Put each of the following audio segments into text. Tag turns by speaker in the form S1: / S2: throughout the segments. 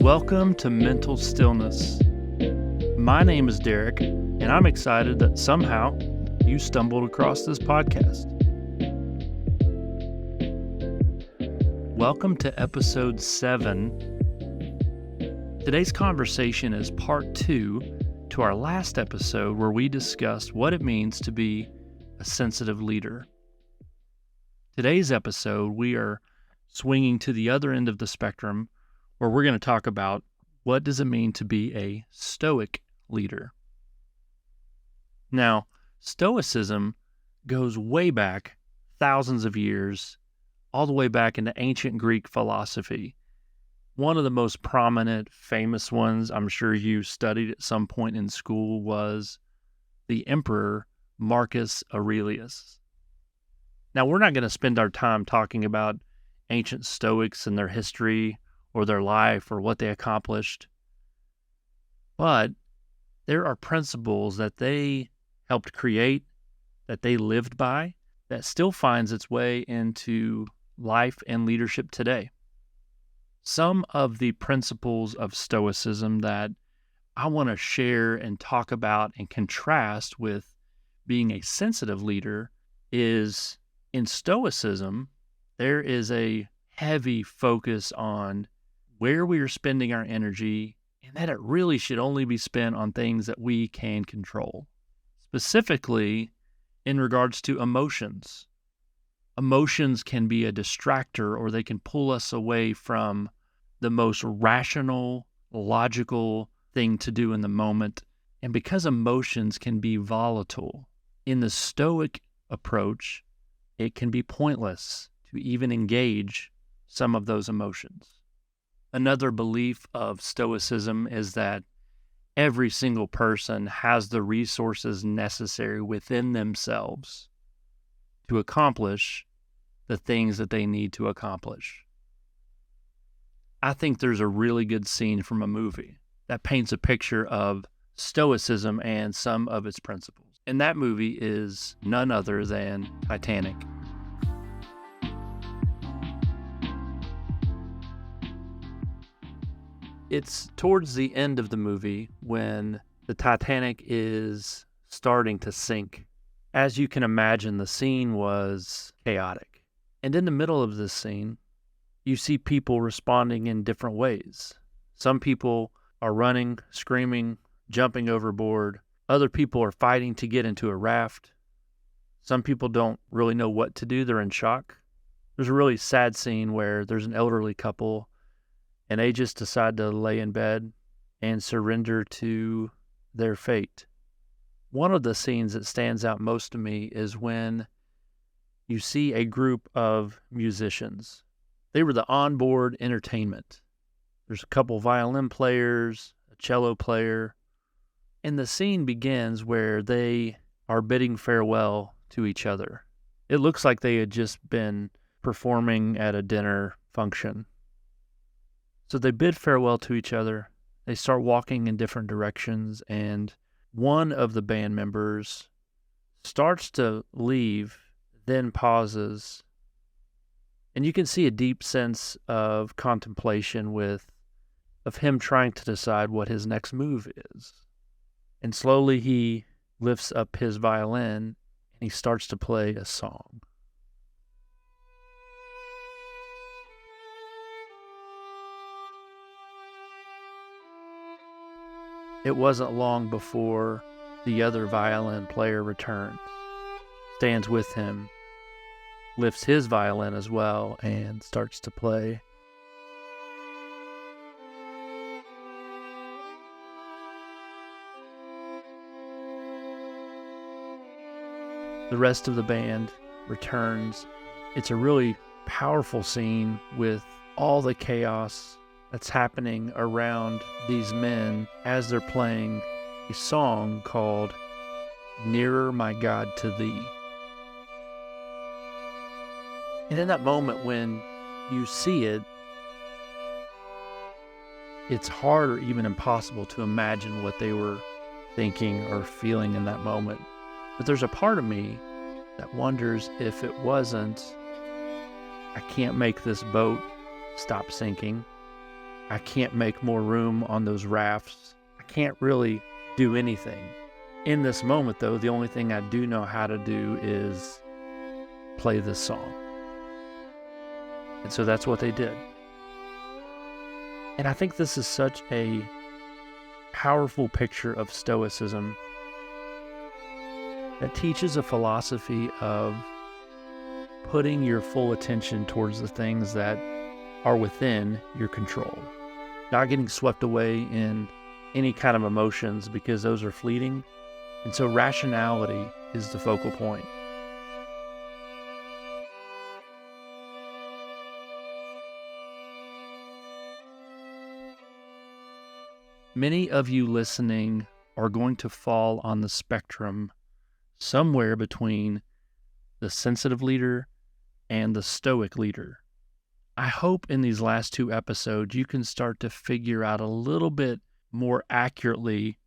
S1: Welcome to Mental Stillness. My name is Derek, and I'm excited that somehow you stumbled across this podcast. Welcome to episode 7. Today's conversation is part 2 to our last episode where we discussed what it means to be a sensitive leader. Today's episode, we are swinging to the other end of the spectrum where we're going to talk about what does it mean to be a Stoic leader. Now, Stoicism goes way back thousands of years, all the way back into ancient Greek philosophy. One of the most prominent, famous ones I'm sure you studied at some point in school was the Emperor Marcus Aurelius. Now, we're not going to spend our time talking about ancient Stoics and their history or their life or what they accomplished, but there are principles that they helped create, that they lived by, that still finds its way into life and leadership today. Some of the principles of Stoicism that I want to share and talk about and contrast with being a sensitive leader is in Stoicism, there is a heavy focus on where we are spending our energy and that it really should only be spent on things that we can control. Specifically, in regards to emotions. Emotions can be a distractor or they can pull us away from the most rational, logical thing to do in the moment. And because emotions can be volatile, in the Stoic approach, it can be pointless to even engage some of those emotions. Another belief of Stoicism is that every single person has the resources necessary within themselves to accomplish the things that they need to accomplish. I think there's a really good scene from a movie that paints a picture of Stoicism and some of its principles. And that movie is none other than Titanic. It's towards the end of the movie when the Titanic is starting to sink. As you can imagine, the scene was chaotic. And in the middle of this scene, you see people responding in different ways. Some people are running, screaming, jumping overboard. Other people are fighting to get into a raft. Some people don't really know what to do. They're in shock. There's a really sad scene where there's an elderly couple and they just decide to lay in bed and surrender to their fate. One of the scenes that stands out most to me is when you see a group of musicians. They were the onboard entertainment. There's a couple violin players, a cello player, and the scene begins where they are bidding farewell to each other. It looks like they had just been performing at a dinner function. So they bid farewell to each other. They start walking in different directions, and one of the band members starts to leave, then pauses, and you can see a deep sense of contemplation of him trying to decide what his next move is. And slowly he lifts up his violin and he starts to play a song. It wasn't long before the other violin player returns, stands with him, lifts his violin as well, and starts to play. The rest of the band returns. It's a really powerful scene with all the chaos that's happening around these men as they're playing a song called Nearer My God to Thee. And in that moment when you see it, it's hard or even impossible to imagine what they were thinking or feeling in that moment. But there's a part of me that wonders if it wasn't, I can't make this boat stop sinking. I can't make more room on those rafts. I can't really do anything. In this moment, though, the only thing I do know how to do is play this song. And so that's what they did. And I think this is such a powerful picture of Stoicism that teaches a philosophy of putting your full attention towards the things that are within your control, not getting swept away in any kind of emotions because those are fleeting. And so rationality is the focal point. Many of you listening are going to fall on the spectrum somewhere between the sensitive leader and the stoic leader. I hope in these last 2 episodes you can start to figure out a little bit more accurately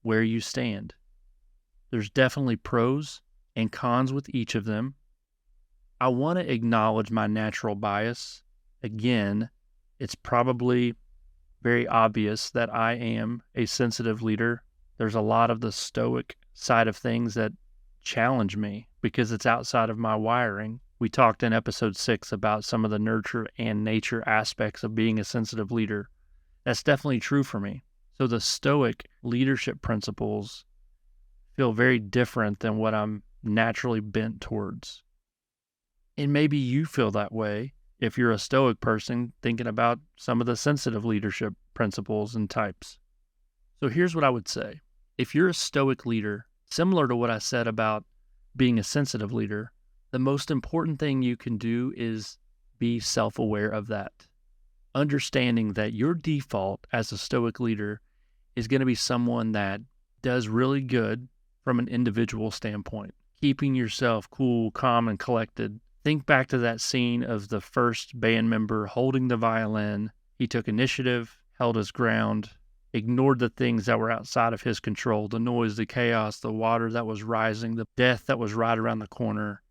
S1: where you stand. There's definitely pros and cons with each of them. I want to acknowledge my natural bias. Again, it's probably very obvious that I am a sensitive leader. There's a lot of the stoic side of things that challenge me because it's outside of my wiring. We talked in episode 6 about some of the nurture and nature aspects of being a sensitive leader. That's definitely true for me. So the stoic leadership principles feel very different than what I'm naturally bent towards. And maybe you feel that way if you're a stoic person thinking about some of the sensitive leadership principles and types. So here's what I would say. If you're a stoic leader, similar to what I said about being a sensitive leader, the most important thing you can do is be self-aware of that. Understanding that your default as a stoic leader is going to be someone that does really good from an individual standpoint, keeping yourself cool, calm, and collected. Think back to that scene of the first band member holding the violin. He took initiative, held his ground, ignored the things that were outside of his control, the noise, the chaos, the water that was rising, the death that was right around the corner.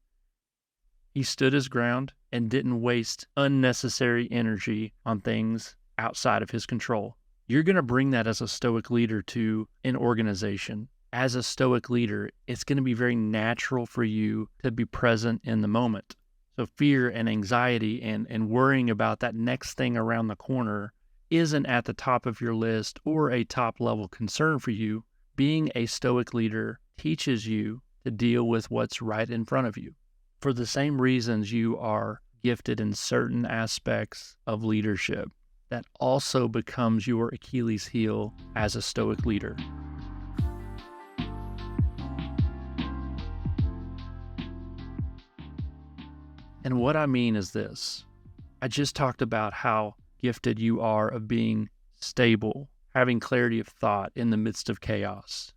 S1: He stood his ground and didn't waste unnecessary energy on things outside of his control. You're going to bring that as a stoic leader to an organization. As a stoic leader, it's going to be very natural for you to be present in the moment. So fear and anxiety and worrying about that next thing around the corner isn't at the top of your list or a top level concern for you. Being a stoic leader teaches you to deal with what's right in front of you. For the same reasons you are gifted in certain aspects of leadership, that also becomes your Achilles heel as a stoic leader. And what I mean is this. I just talked about how gifted you are of being stable, having clarity of thought in the midst of chaos,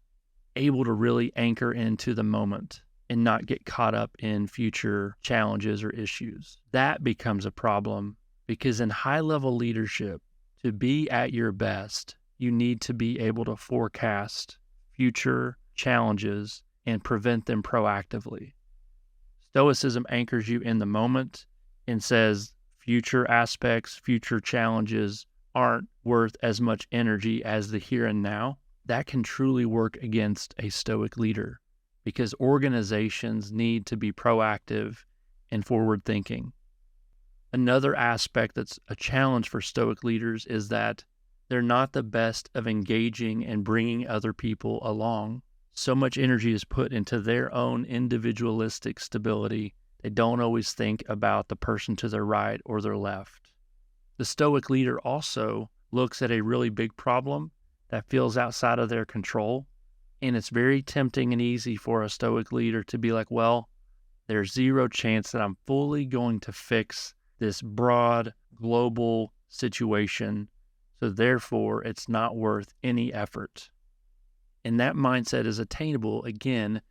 S1: able to really anchor into the moment and not get caught up in future challenges or issues. That becomes a problem because in high-level leadership, to be at your best, you need to be able to forecast future challenges and prevent them proactively. Stoicism anchors you in the moment and says future aspects, future challenges aren't worth as much energy as the here and now. That can truly work against a stoic leader because organizations need to be proactive and forward-thinking. Another aspect that's a challenge for stoic leaders is that they're not the best of engaging and bringing other people along. So much energy is put into their own individualistic stability, they don't always think about the person to their right or their left. The stoic leader also looks at a really big problem that feels outside of their control, and it's very tempting and easy for a stoic leader to be like, well, there's zero chance that I'm fully going to fix this broad global situation, so therefore it's not worth any effort. And that mindset is attainable, again,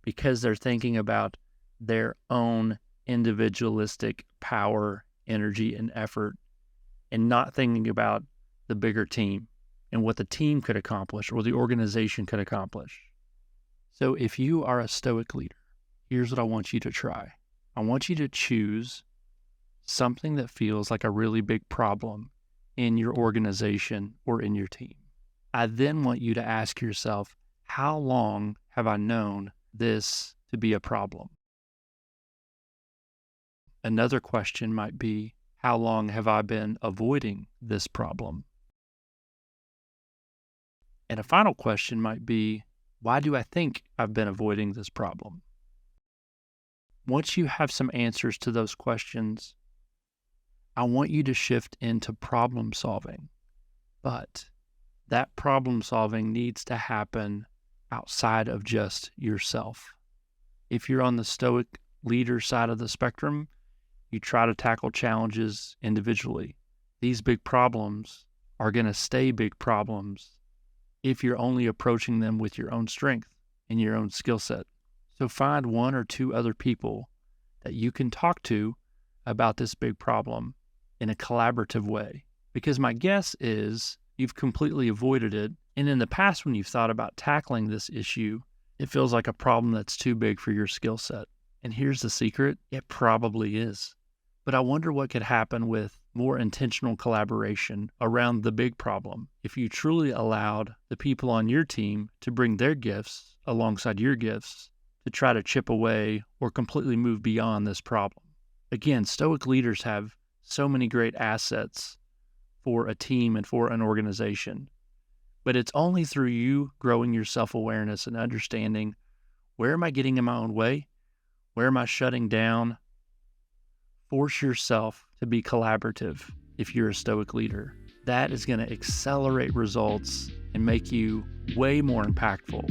S1: because they're thinking about their own individualistic power, energy, and effort, and not thinking about the bigger team and what the team could accomplish or the organization could accomplish. So if you are a stoic leader, here's what I want you to try. I want you to choose something that feels like a really big problem in your organization or in your team. I then want you to ask yourself, how long have I known this to be a problem? Another question might be, how long have I been avoiding this problem? And a final question might be, why do I think I've been avoiding this problem? Once you have some answers to those questions, I want you to shift into problem solving. But that problem solving needs to happen outside of just yourself. If you're on the Stoic leader side of the spectrum, you try to tackle challenges individually. These big problems are going to stay big problems if you're only approaching them with your own strength and your own skill set. So find one or two other people that you can talk to about this big problem in a collaborative way. Because my guess is you've completely avoided it. And in the past, when you've thought about tackling this issue, it feels like a problem that's too big for your skill set. And here's the secret, it probably is. But I wonder what could happen with more intentional collaboration around the big problem if you truly allowed the people on your team to bring their gifts alongside your gifts to try to chip away or completely move beyond this problem. Again, Stoic leaders have so many great assets for a team and for an organization, but it's only through you growing your self-awareness and understanding, where am I getting in my own way? Where am I shutting down? Force yourself to be collaborative if you're a Stoic leader. That is going to accelerate results and make you way more impactful.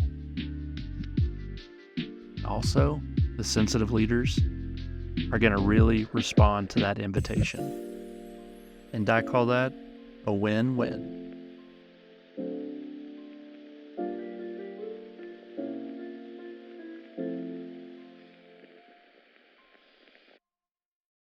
S1: Also, the sensitive leaders are going to really respond to that invitation. And I call that a win-win.